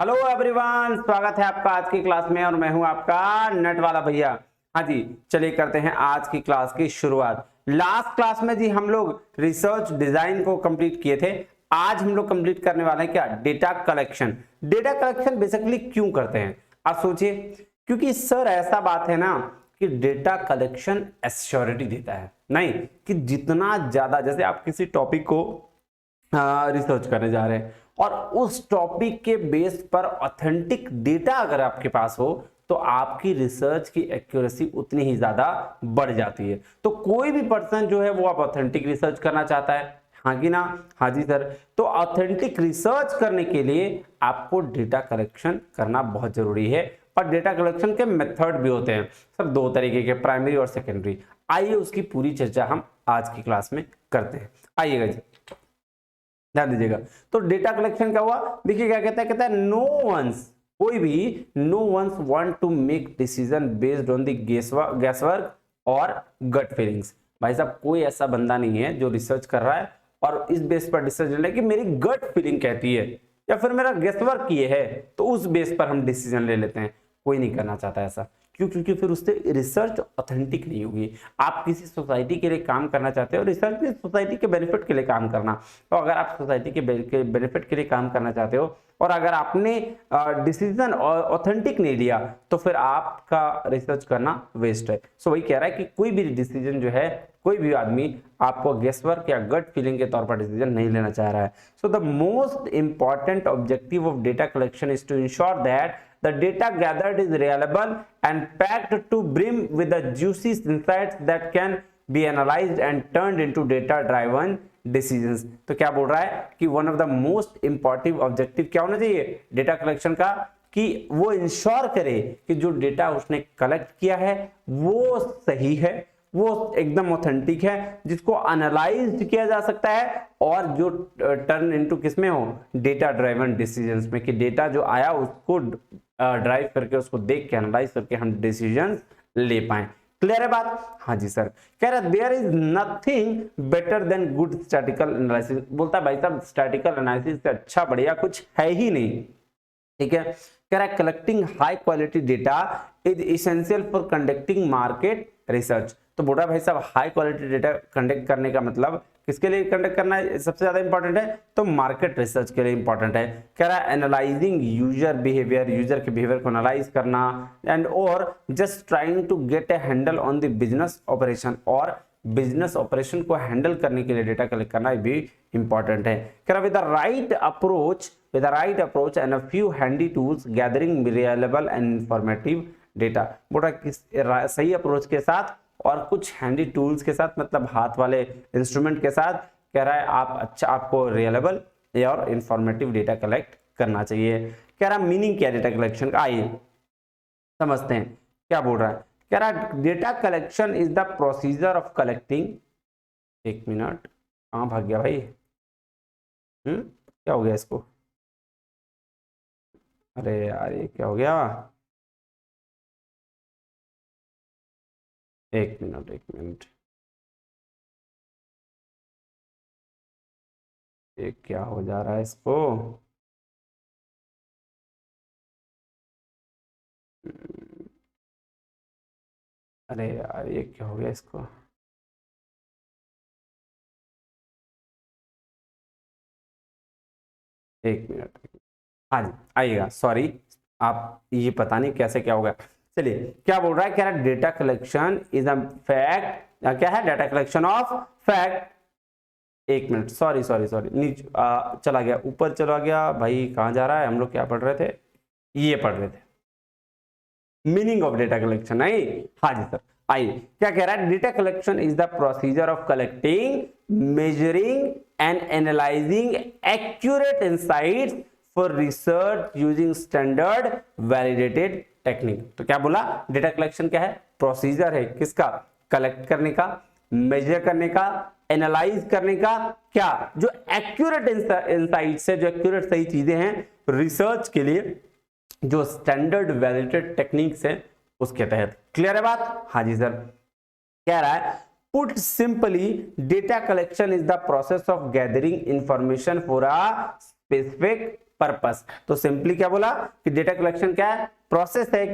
Hello everyone, स्वागत है आपका आज की क्लास में और मैं हूं आपका नेट वाला भैया। हाँ जी, चलिए करते हैं आज की क्लास की शुरुआत। लास्ट क्लास में जी हम लोग रिसर्च डिजाइन को कंप्लीट किए थे। आज हम लोग कंप्लीट करने वाले हैं क्या, data collection. Data collection basically क्यों करते हैं आप सोचिए। क्योंकि सर ऐसा बात है ना कि डेटा कलेक्शन एश्योरिटी देता है, नहीं कि जितना ज्यादा जैसे आप किसी टॉपिक को रिसर्च करने जा रहे हैं और उस टॉपिक के बेस पर ऑथेंटिक डेटा अगर आपके पास हो तो आपकी रिसर्च की एक्यूरेसी उतनी ही ज्यादा बढ़ जाती है। तो कोई भी पर्सन जो है वो आप ऑथेंटिक रिसर्च करना चाहता है, हाँ कि ना? हाँ जी सर। तो ऑथेंटिक रिसर्च करने के लिए आपको डेटा कलेक्शन करना बहुत जरूरी है। और डेटा कलेक्शन के मेथड भी होते हैं सर, दो तरीके के, प्राइमरी और सेकेंडरी। आइए उसकी पूरी चर्चा हम आज की क्लास में करते हैं। आइएगा जी, ध्यान दीजिएगा। तो डेटा कलेक्शन क्या हुआ, देखिए क्या कहता है नो वंस, कोई भी no ones want to make decision based on the guesswork और गट फीलिंग्स। भाई साहब, कोई ऐसा बंदा नहीं है जो रिसर्च कर रहा है और इस बेस पर डिसीजन ले कि मेरी गट फीलिंग कहती है या फिर मेरा गेसवर्क ये है तो उस बेस पर हम डिसीजन ले लेते हैं। कोई नहीं करना चाहता ऐसा। क्यों? क्योंकि फिर उससे रिसर्च ऑथेंटिक नहीं होगी। आप किसी सोसाइटी के लिए काम करना चाहते हो, रिसर्च भी सोसाइटी के बेनिफिट के लिए काम करना। तो अगर आप सोसाइटी के बेनिफिट के लिए काम करना चाहते हो और अगर आपने डिसीजन ऑथेंटिक नहीं लिया तो फिर आपका रिसर्च करना वेस्ट है। सो वही कह रहा है कि कोई भी डिसीजन जो है, कोई भी आदमी आपको गेसवर्क या गट फीलिंग के तौर पर डिसीजन नहीं लेना चाह रहा है। So the most important objective of data collection is to ensure that the data gathered is reliable and packed to brim with the juicy insights that can be analyzed and turned into data driven decisions। तो क्या बोल रहा है कि one of the most important objective क्या होना चाहिए data collection का, कि वो इंश्योर करे कि जो डेटा उसने कलेक्ट किया है वो सही है, वो एकदम ऑथेंटिक है, जिसको एनालाइज किया जा सकता है और जो टर्न इनटू किसमें हो, डेटा ड्राइवन डिसीजंस में, कि डेटा जो आया उसको ड्राइव करके, उसको देख के एनालाइज करके हम डिसीजंस ले पाए। क्लियर है बात? हाँ जी सर। कह रहा there is nothing better than good statical analysis. बोलता है भाई साहब स्टैटिकल एनालिसिस से अच्छा बढ़िया कुछ है ही नहीं। ठीक है, कह रहा है collecting high quality data is essential for conducting market research. तो बोल रहा है भाई साहब हाई क्वालिटी डेटा कंडक्ट करने का मतलब किसके लिए कंडक्ट करना है सबसे ज्यादा इंपॉर्टेंट है, तो मार्केट रिसर्च के लिए इंपॉर्टेंट है। कह रहा है एनालाइजिंग यूजर बिहेवियर, यूजर के बिहेवियर को एनालाइज करना, एंड और just trying to get a handle on the business operation, और बिजनेस ऑपरेशन को हैंडल करने के लिए डेटा कलेक्ट करना भी इंपॉर्टेंट है। कह रहा with the right approach and a few handy tools gathering reliable and informative data. बोल रहा किस सही अप्रोच के साथ और कुछ हैंडी टूल्स के साथ, मतलब हाथ वाले इंस्ट्रूमेंट के साथ, कह रहा है आपको रिलायबल और इंफॉर्मेटिव डेटा कलेक्ट करना चाहिए। कह रहा मीनिंग क्या डेटा कलेक्शन का, आइए समझते हैं क्या बोल रहा है। कह रहा data collection is the procedure of collecting, एक मिनट कहां भाग गया भाई, क्या हो गया इसको, अरे यार ये क्या हो गया, एक मिनट, ये क्या हो जा रहा है इसको, अरे यार ये क्या हो गया इसको, एक मिनट। हाँ जी आइएगा, सॉरी आप ये पता नहीं कैसे क्या होगा। चलिए क्या बोल रहा है, कह रहा है data collection is a fact, क्या है डेटा कलेक्शन ऑफ फैक्ट। एक मिनट, सॉरी नीचे चला गया, ऊपर चला गया भाई, कहाँ जा रहा है, हम लोग क्या पढ़ रहे थे, ये पढ़ रहे थे मीनिंग ऑफ डेटा कलेक्शन, नहीं? हाँ जी सर। आइए क्या कह रहा है, data collection is the procedure of collecting, measuring and analysing accurate insights for research using standard validated technique. तो क्या बोला, डेटा कलेक्शन क्या है, प्रोसीजर है किसका, कलेक्ट करने का, मेजर करने का, एनालाइज करने का, क्या जो एक्यूरेट इंसाइट्स है, जो एक्यूरेट सही चीजें हैं रिसर्च के लिए, जो स्टैंडर्ड वैलिडेटेड टेक्निक्स है उसके तहत। क्लियर है बात? हाँ जी सर। कह रहा है put simply data collection is the process of gathering information for a specific purpose. तो सिंपली क्या बोला कि डेटा कलेक्शन क्या है, प्रोसेस है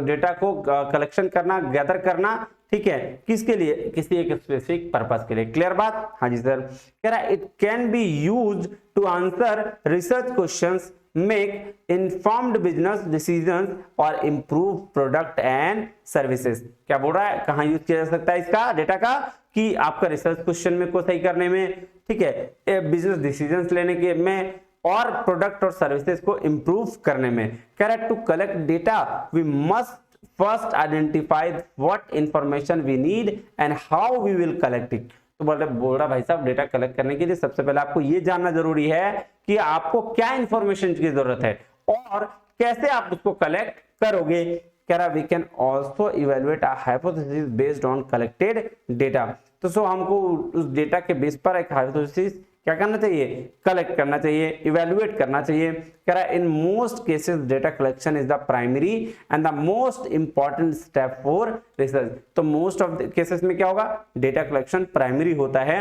डेटा को कलेक्शन करना, गैदर करना, ठीक है, किसके लिए, किसी एक स्पेसिफिक पर्पस के लिए। क्लियर बात? हाँ जी सर। कह रहा है it can be used to answer research questions, make informed business decisions और इंप्रूव प्रोडक्ट एंड सर्विसेज। क्या बोल रहा है, कहां यूज किया जा सकता है इसका डेटा का, कि आपका रिसर्च क्वेश्चन में को सही करने में, ठीक है, बिजनेस डिसीजंस लेने के में, और प्रोडक्ट और सर्विसेज को इंप्रूव करने में। कह रहा है to collect data we must first identify what information we need and how we will collect it. तो बोल रहा भाई साहब डेटा कलेक्ट करने के लिए सबसे पहले आपको ये जानना जरूरी है कि आपको क्या इंफॉर्मेशन की जरूरत है और कैसे आप उसको कलेक्ट करोगे। कह रहा we can also evaluate a hypothesis based on collected data. तो सो हमको उस डेटा के बेस पर एक हाइपोथेसिस क्या करना चाहिए, कलेक्ट करना चाहिए, इवेलुएट करना चाहिए। कह रहा है in most cases data collection is the primary and the most important step for research. तो मोस्ट ऑफ द केसेस में क्या होगा, डेटा कलेक्शन प्राइमरी होता है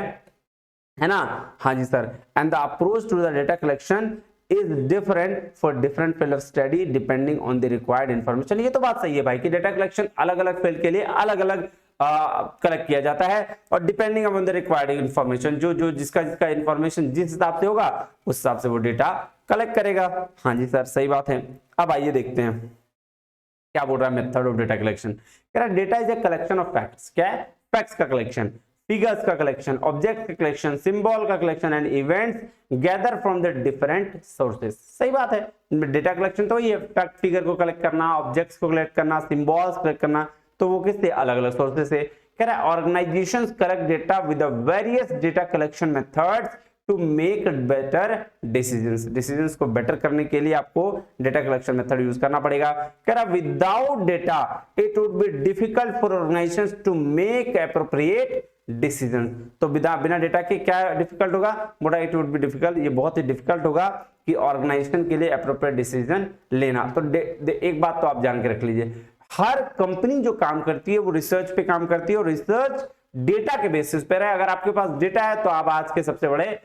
ना। हाँ जी sir. And the approach to the data collection is different for different field of study depending on the required information. ये तो बात सही है भाई कि डेटा कलेक्शन अलग अलग फील्ड के लिए अलग अलग कलेक्ट किया जाता है और depending on the required information, जो जिसका इंफॉर्मेशन जिस हिसाब से होगा उस हिसाब से वो डेटा कलेक्ट करेगा। हाँ जी सर, सही बात है। अब आइए देखते हैं क्या बोल रहा है मेथड ऑफ डेटा कलेक्शन। कह रहा है data is a collection of facts. क्या है, फैक्ट्स का कलेक्शन, फिगर्स का कलेक्शन, ऑब्जेक्ट का कलेक्शन, सिंबल का collection and events gather from the different sources. सही बात है, डेटा कलेक्शन तो ये है, फैक्ट फिगर को कलेक्ट करना, ऑब्जेक्ट्स को कलेक्ट करना, सिंबल्स कलेक्ट करना, तो वो किससे, अलग अलग सोर्सेज से। कह रहा है organisations collect data with the various data collection methods to make better decisions. Decisions को बेटर करने के लिए आपको डेटा कलेक्शन मेथड यूज करना पड़ेगा। कह रहा without data it would be difficult for organisations to make appropriate decision. तो बिना डेटा के क्या डिफिकल्ट होगा, बोला इट वुड बी डिफिकल्ट, ये बहुत ही डिफिकल्ट होगा कि ऑर्गेनाइजेशन के लिए एप्रोप्रिएट डिसीजन लेना। तो एक बात तो आप जान के रख लीजिए, हर कंपनी जो काम करती है वो रिसर्च पे काम करती है और रिसर्च डेटा के बेसिस पर है। अगर आपके पास डेटा है तो आप आज के सबसे बड़े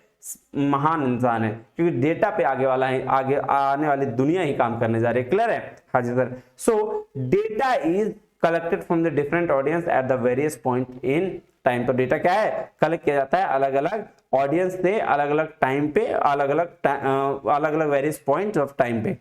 महान इंसान है, क्योंकि डेटा पे आगे आने वाली दुनिया ही काम करने जा रही है। क्लियर है? हाँ जी sir. So data is collected from the different audience at the various point in time. तो डेटा क्या है, कलेक्ट किया जाता है अलग अलग ऑडियंस से, अलग अलग टाइम पे, अलग अलग वेरियस पॉइंट ऑफ टाइम पे।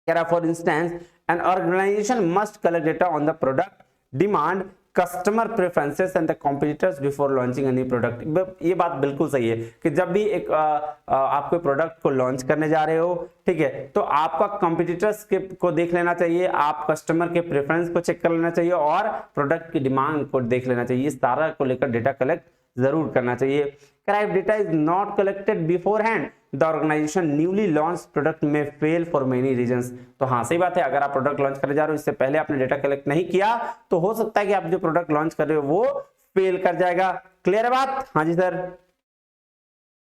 कह रहा for instance an organisation must collect data on the product demand, customer preferences and the competitors before launching any product. ये बात बिल्कुल सही है कि जब भी एक आप कोई प्रोडक्ट को लॉन्च करने जा रहे हो, ठीक है, तो आपका कॉम्पिटिटर्स को देख लेना चाहिए, आप कस्टमर के प्रेफरेंस को चेक कर लेना चाहिए और प्रोडक्ट की डिमांड को देख लेना चाहिए। सारा को लेकर डेटा कलेक्ट जरूर करना चाहिए। If data is not collected beforehand the organisation newly launch product में फेल फॉर मेनी रीजंस। तो हाँ सही बात है, अगर आप प्रोडक्ट लॉन्च करने जा रहे हो, इससे पहले आपने डेटा कलेक्ट नहीं किया तो हो सकता है कि आप जो प्रोडक्ट लॉन्च कर रहे हो वो फेल कर जाएगा। क्लियर है बात? हाँ जी sir.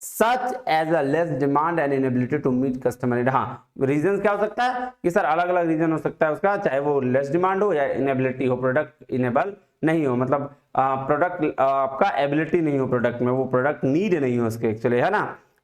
Such as a less demand and inability to meet customer. हाँ, रीजन क्या हो सकता है कि सर अलग अलग रीजन हो सकता है उसका, चाहे वो लेस डिमांड हो या इनएबिलिटी हो, प्रोडक्ट इनेबल नहीं हो, मतलब प्रोडक्ट आपका एबिलिटी नहीं हो प्रोडक्ट में, वो प्रोडक्ट नीड नहीं हो उसके एक्चुअली, है ना।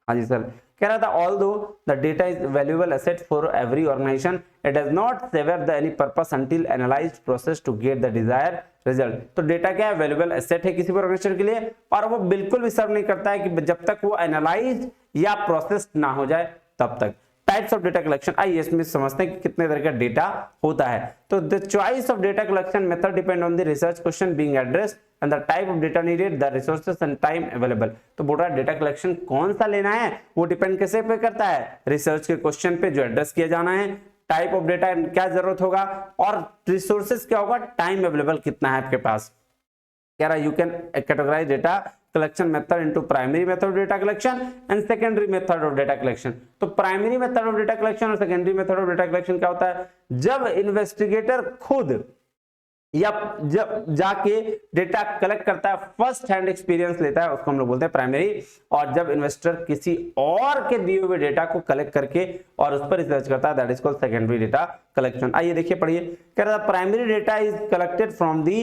हाँ जी सर। कह रहा था although the data is valuable asset for every organisation it does not serve the any purpose until analysed process to get the desire result. तो डेटा क्या है, वैल्यूएबल एसेट है किसी भी ऑर्गेनाइजेशन के लिए और वो बिल्कुल भी सर्व नहीं करता है कि जब तक वो एनालाइज या प्रोसेस ना हो जाए तब तक। टाइप्स ऑफ डेटा कलेक्शन, आइए इसमें समझते हैं कि कितने तरह का डेटा होता है। तो the choice of data collection method depend on the research question being addressed and the type of data needed, the resources and time available. तो बोल रहा है डेटा कलेक्शन कौन सा लेना है वो डिपेंड कैसे पे करता है, रिसर्च के क्वेश्चन पे जो एड्रेस किया जाना है, टाइप ऑफ डेटा क्या जरूरत होगा और रिसोर्सेज क्या होगा, टाइम अवेलेबल कितना है आपके पास। कह रहा है you can categorise data collection method into primary method of data collection and secondary method of data collection। तो primary method of data collection और secondary method of data collection क्या होता है, जब इन्वेस्टिगेटर खुद या जब जाके डेटा कलेक्ट करता है, फर्स्ट हैंड एक्सपीरियंस लेता है, उसको हम लोग बोलते हैं प्राइमरी। और जब इन्वेस्टर किसी और के दिए हुए डेटा को कलेक्ट करके और उस पर रिसर्च करता है, that is called secondary data collection. आइए देखिए पढ़िए। कह रहा है primary data is collected from the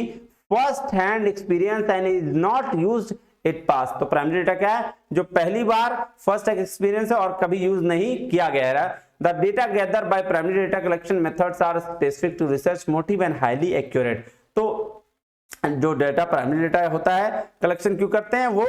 first hand experience and is not used it pass. तो प्राइमरी डेटा क्या है, जो पहली बार फर्स्ट एक्सपीरियंस है और कभी यूज नहीं किया गया है। The data gather by primary data collection methods are specific to research motive and highly accurate. तो जो डेटा प्राइमरी डेटा होता है कलेक्शन क्यों करते हैं, वो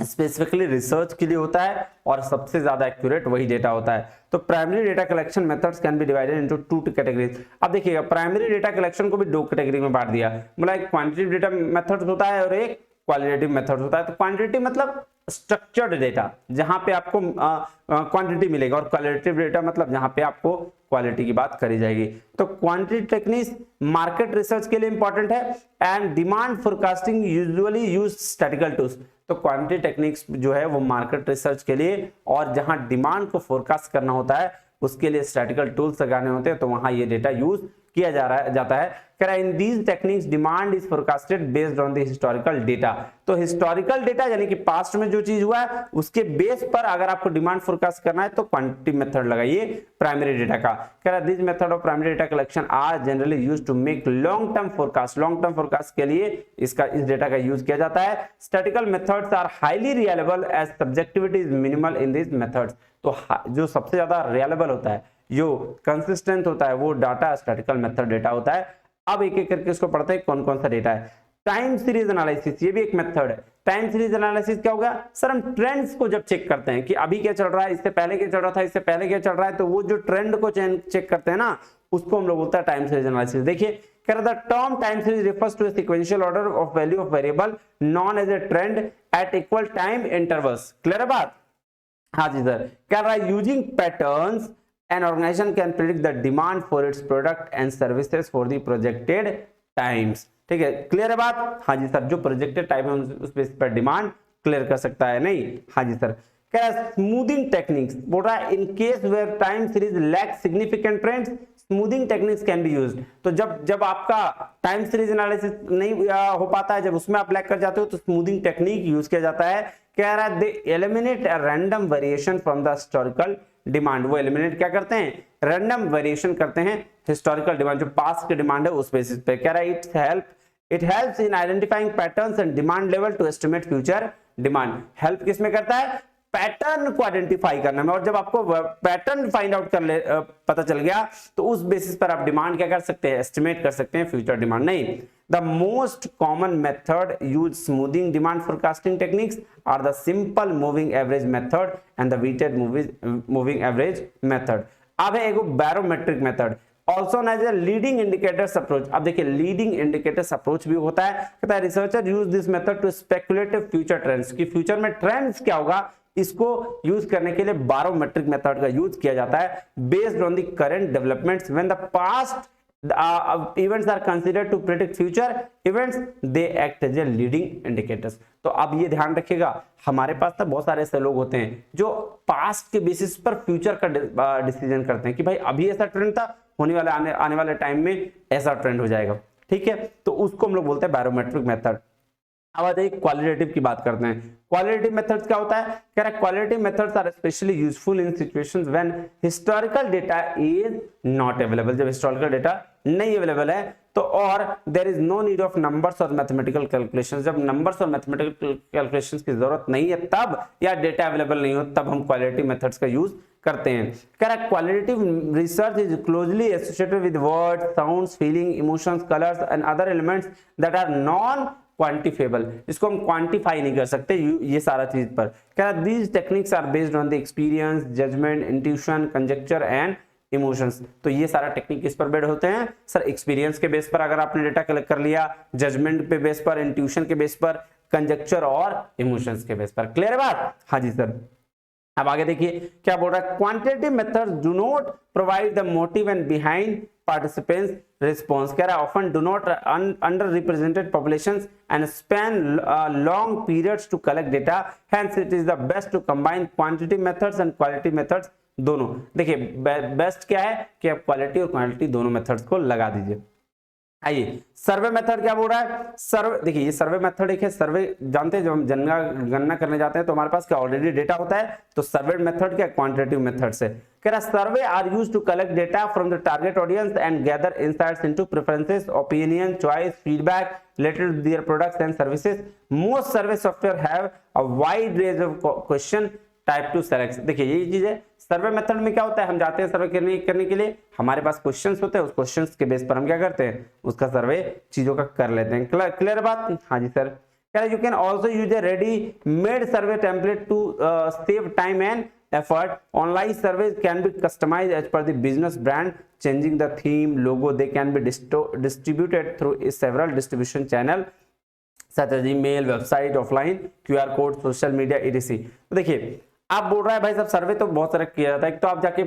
स्पेसिफिकली रिसर्च के लिए होता है और सबसे ज्यादा एक्यूरेट वही डेटा होता है। तो primary data collection methods can be divided into 2 categories. अब देखिएगा प्राइमरी डेटा कलेक्शन को भी 2 कैटेगरी में बांट दिया, मतलब एक क्वांटिटेटिव डेटा मेथड्स होता है और एक क्वालिटेटिव मेथड होता है। तो क्वांटिटी मतलब स्ट्रक्चर्ड डेटा जहां पे आपको क्वांटिटी मिलेगा, और क्वालिटेटिव डेटा मतलब जहां पे आपको क्वालिटी की बात करी जाएगी। तो क्वांटिटी टेक्निक्स मार्केट रिसर्च के लिए इंपॉर्टेंट है and demand forecasting usually use statistical tools. तो क्वांटिटी टेक्निक्स जो है वो मार्केट रिसर्च के लिए और जहां डिमांड को फोरकास्ट करना होता है उसके लिए स्टैटिकल टूल्स लगाने होते हैं, तो वहां ये डेटा यूज किया जाता है। कह रहा है in these techniques demand is forecasted based on the historical data. तो हिस्टोरिकल डेटा यानी कि पास्ट में जो चीज हुआ है उसके बेस पर अगर आपको डिमांड फोरकास्ट करना है तो क्वांटिटी मेथड लगाइए प्राइमरी डेटा का। कह रहा है this method of primary data collection are generally used to make long term forecast. Long term forecast के लिए इस डेटा का यूज किया जाता है। Statical methods are highly reliable as subjectivity is minimal in this methods. तो जो सबसे ज्यादा रिलायबल होता है, जो कंसिस्टेंट होता है, वो डाटा स्टैटिकल मेथड डेटा होता है। अब एक एक करके इसको पढ़ते हैं कौन कौन सा डेटा है। टाइम सीरीज एनालिसिस, ये भी एक मेथड है। टाइम सीरीज एनालिसिस क्या होगा सर, हम ट्रेंड्स को जब चेक करते हैं कि अभी क्या चल रहा है, इससे पहले क्या चल रहा था, इससे पहले क्या चल रहा है, तो वो जो ट्रेंड को चेक करते हैं ना, उसको हम लोग बोलते हैं टाइम सीरीज एनालिसिस। देखिए कह रहा था term time series refers to a sequential order of value of variable known as a trend at equal time intervals। Clear है बात? हाँ जी सर। कह रहा है using patterns an organization can predict the demand for its product and services for the projected times। ठीक है, clear है बात? हाँ जी सर, जो प्रोजेक्टेड टाइम है उस बेस पर डिमांड क्लियर कर सकता है नहीं? हाँ जी सर। क्या स्मूथिंग टेक्निक्स बोल रहा है in case where time series lack significant trends smoothing techniques can be used. तो जब आपका टाइम सीरीज एनालिसिस नहीं हो पाता है, जब उसमें आप लैक कर जाते हो, तो स्मूथिंग टेक्निक यूज किया जाता है। कह रहा है they eliminate a random variation from the historical demand. वो एलिमिनेट क्या करते हैं, रैंडम वेरिएशन करते हैं हिस्टोरिकल डिमांड, जो पास्ट की डिमांड है उस बेसिस पे। कह रहा है it helps in identifying patterns and demand level to estimate future demand. Help किसमें करता है, पैटर्न को आइडेंटिफाई करने में। और जब आपको पैटर्न फाइंड आउट पता चल गया तो उस बेसिस पर आप डिमांड क्या कर सकते हैं, एस्टिमेट कर सकते हैं फ्यूचर डिमांड। नहीं, the most common method use smoothing demand forecasting techniques are the simple moving average method and the weighted moving average method. अब है एक barometric method also known as a leading indicators approach। अब देखिए leading indicators approach भी होता है। कहता है researcher use this method to speculate future trends, कि फ्यूचर में ट्रेंड्स क्या होगा, इसको यूज करने के लिए बैरोमेट्रिक मेथड का यूज किया जाता है। Based on the current developments when the past events are considered to predict future events, they act as a leading indicators। तो अब ये ध्यान रखिएगा, हमारे पास तो बहुत सारे ऐसे लोग होते हैं जो पास्ट के बेसिस पर फ्यूचर का डिसीजन करते हैं कि भाई अभी ऐसा ट्रेंड था, होने वाले आने वाले टाइम में ऐसा ट्रेंड हो जाएगा। ठीक है, तो उसको हम लोग बोलते हैं बैरोमेट्रिक मेथड। अब आते हैं क्वालिटेटिव की बात करते हैं। क्वालिटेटिव मेथड्स क्या होता है, कह रहा है qualitative methods are specially useful in situations when historical data is not available. जब हिस्टोरिकल डेटा नहीं अवेलेबल है तो, और there is no need of numbers और मैथमेटिकल कैलकुलेशंस। जब नंबर्स और मैथमेटिकल कैलकुलेशंस की जरूरत नहीं है तब, या डेटा अवेलेबल नहीं हो तब हम क्वालिटेटिव मेथड्स का यूज करते हैं। कह रहा है qualitative research is closely associated with words, sounds, feeling, emotions, colours and other elements that are non quantifiable. इसको हम क्वांटिफाई नहीं कर सकते ये सारा चीज पर। कह रहा these techniques are based on the experience, judgement, intuition, conjecture and emotions. तो ये सारा टेक्निक किस पर बेस्ड होते हैं सर, एक्सपीरियंस के बेस पर अगर आपने डेटा कलेक्ट कर लिया, जजमेंट पे बेस पर, इंट्यूशन के बेस पर, कंजेक्चर और इमोशंस के बेस पर। क्लियर है बात? हाँ जी सर। अब आगे देखिए क्या बोल रहा है, quantitative methods do not provide the motive and behind participants response। कह रहा है often do not underrepresented populations and span long periods to collect data, hence it is the best to combine quantitative methods and qualitative methods दोनों। देखिए best क्या है कि आप quality और क्वांटिटी दोनों मेथड्स को लगा दीजिए। आइए सर्वे मेथड क्या बोल रहा है, सर्वे देखिए ये सर्वे मेथड एक है। सर्वे जानते हैं जब हम गणना करने जाते हैं तो हमारे पास क्या ऑलरेडी डेटा होता है, तो सर्वे मेथड क्या क्वांटिटेटिव मेथड से। कह रहा survey are used to collect data from the target audience and gather insights into preferences, opinion, choice, feedback related to their products and services. Most survey software have a wide range of question type to select. देखिए यही चीज है, survey method में क्या होता है, हम जाते हैं सर्वे करने के लिए, हमारे पास क्वेश्चंस होते हैं, उस क्वेश्चंस के बेस पर हम क्या करते हैं, उसका सर्वे चीजों का कर लेते हैं। क्लियर बात? हाँ जी sir. You can also use a ready made survey template to save time and effort. Online surveys can be customized as per the business brand, changing the theme, logo. They can be distributed through several distribution channel such as email, website, offline, QR code, social media, etc. तो देखिए आप बोल रहा है भाई साहब सर्वे तो बहुत सारा किया जाता है, एक तो आप जाके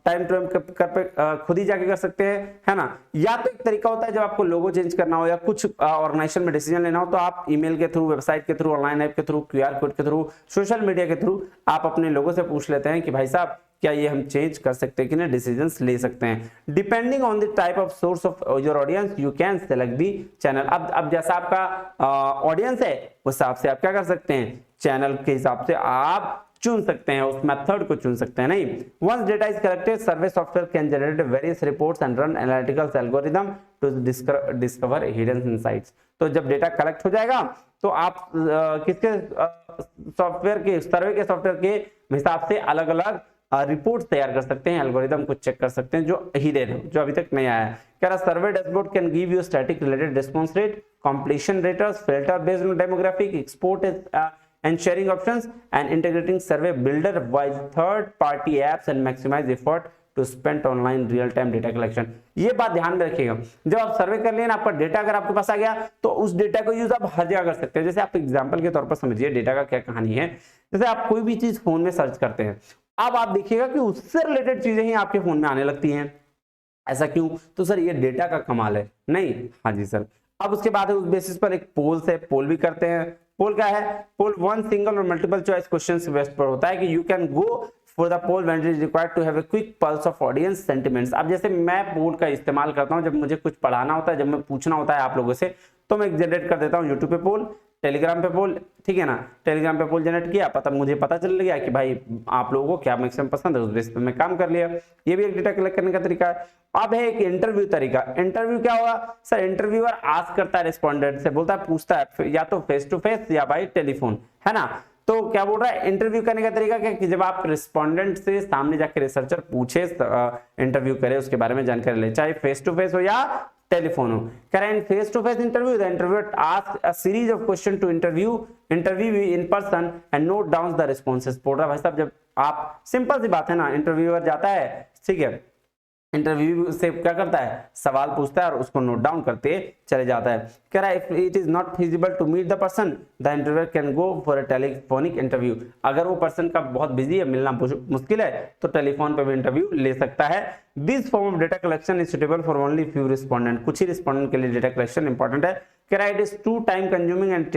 टाइम टू टाइम खुद ही जाके कर सकते हैं, है ना, या तो एक तरीका होता है जब आपको लोगो चेंज करना हो या कुछ ऑर्गेनाइजेशन में डिसीजन लेना हो तो आप ईमेल के थ्रू, वेबसाइट के थ्रू, ऑनलाइन ऐप के थ्रू, क्यूआर कोड के थ्रू, सोशल मीडिया के थ्रू आप अपने लोगों से पूछ लेते हैं कि भाई साहब क्या ये हम चेंज कर सकते हैं कि नहीं, डिसीजंस ले सकते हैं। Depending on the type of source of your audience you can select the channel. अब जैसा आपका ऑडियंस है उस हिसाब से आप क्या कर सकते हैं, चैनल के हिसाब से आप चुन सकते हैं, उस मेथड को चुन सकते हैं। नहीं, once data is collected survey software can generate various reports and run analytical algorithm to discover hidden insights. तो जब डेटा कलेक्ट हो जाएगा तो आप किसके सॉफ्टवेयर के, सर्वे के सॉफ्टवेयर के हिसाब से अलग अलग रिपोर्ट तैयार कर सकते हैं, एल्गोरिदम को चेक कर सकते हैं जो हिडन है, जो अभी तक नहीं आया है। कह रहा survey dashboard can give you static related response rate, completion raters, filter based on demographic, export and sharing options and integrating survey builder with third party apps and maximize effort to spend online real time data collection। ये बात ध्यान में रखिएगा, जब आप सर्वे कर लिए ना, आपका डेटा अगर आपके पास आ गया तो उस डेटा को यूज आप हर जगह कर सकते हैं। जैसे आप एग्जांपल के तौर पर समझिए डेटा का क्या कहानी है। जैसे आप कोई भी चीज फोन में सर्च करते हैं, अब आप देखिएगा कि उससे रिलेटेड चीजें ही आपके फोन में आने लगती हैं। ऐसा क्यों? तो सर ये डेटा का कमाल है। नहीं, हाँ जी सर। अब उसके बाद उस बेसिस पर एक पोल से पोल भी करते हैं। पोल क्या है? पोल वन सिंगल और मल्टीपल चॉइस क्वेश्चन से बेस्ट पर होता है कि you can go for the poll when it is required to have a quick pulse of audience sentiments. अब जैसे मैं पोल का इस्तेमाल करता हूं जब मुझे कुछ पढ़ाना होता है, जब मैं पूछना होता है आप लोगों से, तो मैं जनरेट कर देता हूं यूट्यूब पे पोल, टेलीग्राम पे पोल, ठीक है ना, टेलीग्राम पे पोल जनरेट किया, मुझे पता चल गया कि भाई आप लोगों को क्या मैक्सिमम पसंद है, उस बेस पे मैं काम कर लिया। ये भी एक डेटा कलेक्ट करने का तरीका है। अब है एक इंटरव्यू तरीका। इंटरव्यू क्या होगा सर? इंटरव्यूअर आस्क करता है रिस्पोंडेंट से, बोलता है, पूछता है या तो फेस टू फेस या बाय टेलीफोन, है ना। तो क्या बोल रहा है इंटरव्यू करने का तरीका क्या कि जब आप रिस्पोंडेंट से सामने जाकर रिसर्चर पूछे, इंटरव्यू करे, उसके बारे में जानकारी ले, चाहे फेस टू फेस हो या टेलीफोन हो। करें face to face interview, the interviewer ask a series of question to interview in person and note down the responses. बोल रहा भाई साहब जब आप, सिंपल सी बात है ना, इंटरव्यूअर जाता है, ठीक है, इंटरव्यू से क्या करता है, सवाल पूछता है और उसको नोट डाउन करते चले जाता है। कह रहा है if it is not feasible to meet the person the interviewer can go for a telephonic interview. अगर वो पर्सन का बहुत बिजी है, मिलना मुश्किल है, तो टेलीफोन पे भी इंटरव्यू ले सकता है। This form of data collection is suitable for only few respondent. कुछ ही रिस्पोंडेंट के लिए डेटा कलेक्शन इंपॉर्टेंट है। कह रहा है it is too time consuming and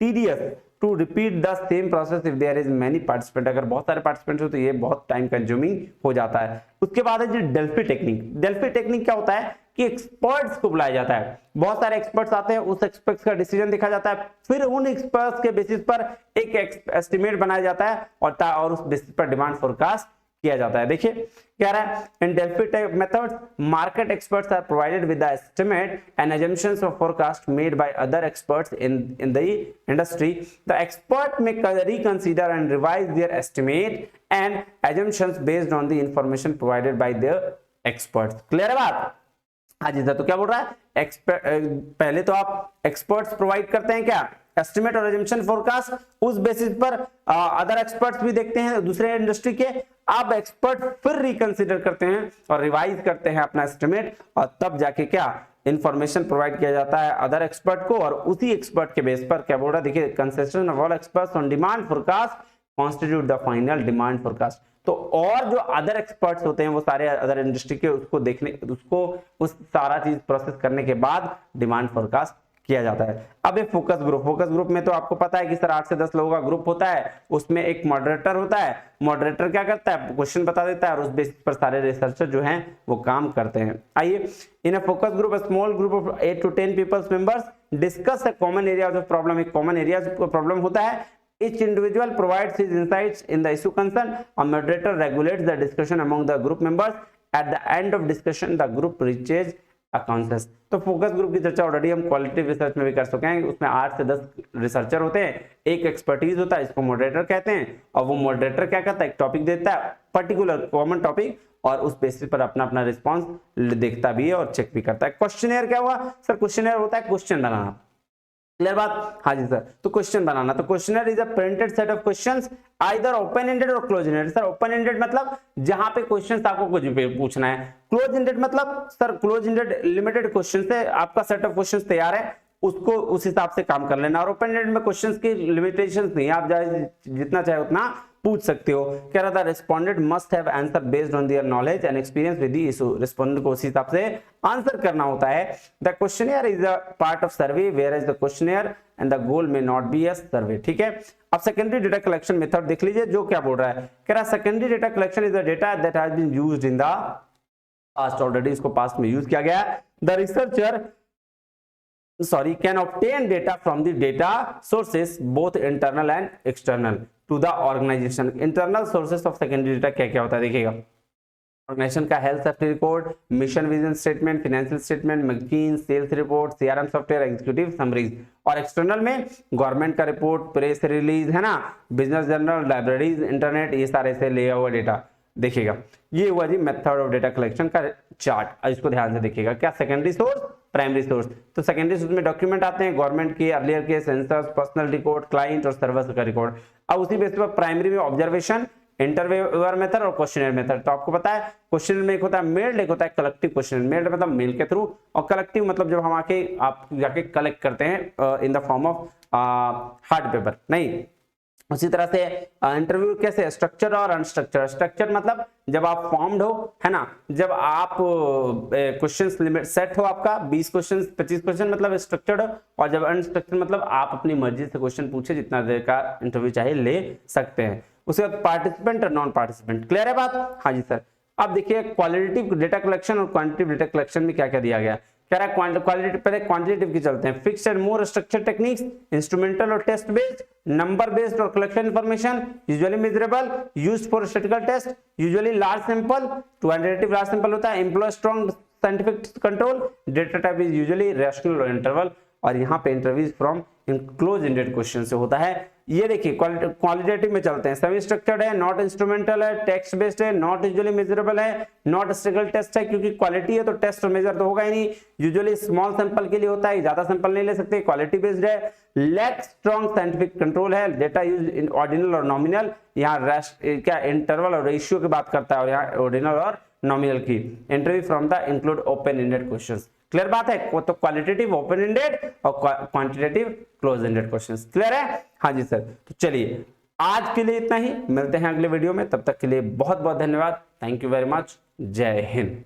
tedious to repeat the same process if there is many participant। अगर बहुत सारे पार्टिसिपेंट्स हो तो ये बहुत टाइम कंज्यूमिंग हो जाता है। उसके बाद है जो डेल्फी टेक्निक। डेल्फी टेक्निक क्या होता है कि एक्सपर्ट्स को बुलाया जाता है, बहुत सारे एक्सपर्ट्स आते हैं, उस एक्सपर्ट्स का डिसीजन देखा जाता है, फिर उन एक्सपर्ट्स के बेसिस पर एक एस्टिमेट बनाया जाता है और उस बेसिस पर डिमांड फोरकास्ट किया जाता है। देखिए क्या रहा है, in Delphi methods market experts are provided with the estimate and assumptions of forecast made by other experts in the industry. The expert may reconsider and revise their estimate and assumptions based on the information provided by their experts। Clear है बात? हाँ जी sir. तो क्या बोल रहा है, पहले तो आप एक्सपर्ट्स प्रोवाइड करते हैं क्या, एस्टिमेट और एजम्पशन फोरकास्ट, उस बेसिस पर अदर एक्सपर्ट्स भी देखते हैं दूसरे इंडस्ट्री के। अब एक्सपर्ट फिर रिकंसीडर करते हैं और रिवाइज करते हैं अपना एस्टिमेट और तब जाके क्या इंफॉर्मेशन प्रोवाइड किया जाता है अदर एक्सपर्ट को, और उसी एक्सपर्ट के बेस पर क्या बोल रहा है, देखिए concession of all experts on demand forecast constitute the final demand forecast. तो और जो अदर एक्सपर्ट्स होते हैं वो सारे अदर इंडस्ट्री के उसको देखने, उसको उस सारा चीज प्रोसेस करने के बाद डिमांड फोरकास्ट किया जाता है। अब एक फोकस ग्रुप में तो आपको पता है कि सर 8 से 10 लोगों का ग्रुप होता है, उसमें एक मॉडरेटर होता है। मॉडरेटर क्या करता है, क्वेश्चन बता देता है और उस बेसिस पर सारे रिसर्चर जो हैं वो काम करते हैं। आइए, in a focus group small group of 8 to 10 peoples members discuss a common area of problem. एक कॉमन एरिया प्रॉब्लम होता है, Each individual provides his insights in the issue concerned. A moderator regulates the discussion among the group members. At the end of discussion, the group reaches a consensus. तो focus group की चर्चा already हम qualitative research में भी कर चुके हैं। उसमें 8 से 10 रिसर्चर होते हैं, एक एक्सपर्टीज होता है, इसको मॉडरेटर कहते हैं। और वो मॉडरेटर क्या करता है, एक टॉपिक देता है, पर्टिकुलर कॉमन टॉपिक, और उस बेसिस पर अपना अपना रिस्पॉन्स देखता भी है और चेक भी करता है। क्वेश्चनेयर क्या हुआ सर? क्वेश्चनेयर होता है क्वेश्चन बनाना। क्लियर बात? हाँ जी सर। तो क्वेश्चन बनाना, तो questionnaire is a printed set of questions, either open ended और close ended. Sir open ended मतलब जहां पे क्वेश्चंस आपको कुछ भी पूछना है। क्लोज एंडेड मतलब sir close ended limited question से आपका सेट ऑफ क्वेश्चंस तैयार है, उसको उस हिसाब से काम कर लेना। और ओपन एंडेड में क्वेश्चंस की लिमिटेशंस नहीं, आप जितना चाहे उतना पूछ सकते हो। कह रहा था respondent must have answer based on their knowledge and experience with the issue. Respondent को उसी हिसाब से आंसर करना होता है। The questionnaire is a part of survey where is the questionnaire and the goal may not be a survey. ठीक है। अब सेकेंडरी डेटा कलेक्शन मेथड देख लीजिए, जो क्या बोल रहा है। कह रहा है secondary data collection is the data that has been used in the past. Already इसको पास्ट में यूज किया गया है। The researcher can obtain data from the data sources both internal and external to the organization. Internal sources of secondary data क्या क्या होता है देखिएगा। ऑर्गेनाइजेशन का health safety report, mission vision statement, financial statement, magazine, sales report, CRM software, executive summaries. और external में government का report, press release है ना, बिजनेस जर्नल, लाइब्रेरीज, इंटरनेट, ये सारे से लिया हुआ डेटा देखिएगा। ये हुआ जी मेथड ऑफ डेटा कलेक्शन का चार्ट। इसको ध्यान से देखिएगा। क्या सेकेंडरी सोर्स, प्राइमरी सोर्स। तो सेकेंडरी सोर्स में डॉक्यूमेंट आते हैं गवर्नमेंट के, अर्लियर के, सेंसस, पर्सनल रिकॉर्ड, क्लाइंट और सर्विस का रिकॉर्ड। अब उसी बेसिस पर प्राइमरी में ऑब्जर्वेशन, इंटरव्यूअर मेथड और क्वेश्चनर मेथड। तो आपको पता है क्वेश्चन में एक होता है मेल्ड, एक होता है कलेक्टिव क्वेश्चन। मेल्ड मतलब मेल के थ्रू, और कलेक्टिव मतलब जब हम आप जाके कलेक्ट करते हैं in the form of hard paper. नहीं, उसी तरह से इंटरव्यू कैसे, स्ट्रक्चर और अनस्ट्रक्चर। स्ट्रक्चर मतलब जब आप फॉर्म्ड हो, है ना, जब आप क्वेश्चंस लिमिट सेट हो आपका 20 क्वेश्चन 25 क्वेश्चन मतलब स्ट्रक्चर्ड हो, और जब अनस्ट्रक्चर मतलब आप अपनी मर्जी से क्वेश्चन पूछे, जितना देर का इंटरव्यू चाहे ले सकते हैं। उसके बाद पार्टिसिपेंट और नॉन पार्टिसिपेंट। क्लियर है बात? हाँ जी सर। अब देखिए क्वालिटेटिव डेटा कलेक्शन और क्वांटिटेटिव डेटा कलेक्शन में क्या क्या दिया गया। कह रहा है क्वालिटेटिव, पहले क्वांटिटेटिव की चलते हैं। Fixed and more structure techniques, instrumental और टेस्ट बेस्ड, नंबर बेस्ड और collection information, usually measurable, used for statistical test, usually large sample, quantitative large sample होता है, employ strong scientific control, data type is usually rational और interval. और यहाँ पे interviews from in close ended question से होता है। ये देखिए क्वालिटेटिव में चलते हैं। सेमी स्ट्रक्चर्ड है, नॉट इंस्ट्रूमेंटल है, टेक्स्ट बेस्ड है, नॉट यूजुअली मेजरेबल है, नॉट स्टैटिस्टिकल टेस्ट है, क्योंकि क्वालिटी है तो टेस्ट और मेजर तो होगा ही नहीं। यूजुअली स्मॉल सैंपल के लिए होता है, ज्यादा सैंपल नहीं ले सकते। क्वालिटी बेस्ड है, लैक स्ट्रॉन्ग साइंटिफिक कंट्रोल है, डेटा यूज इन ऑर्डिनल और नॉमिनल। यहाँ क्या इंटरवल और रेशियो की बात करता है, और यहाँ ऑर्डिनल और नॉमिनल की। Interview from the include open ended questions. Clear बात है? तो क्वालिटेटिव ओपन एंडेड और quantitative close ended questions. Clear है? हाँ जी सर। तो चलिए आज के लिए इतना ही, मिलते हैं अगले वीडियो में। तब तक के लिए बहुत बहुत धन्यवाद। Thank you very much. जय हिंद।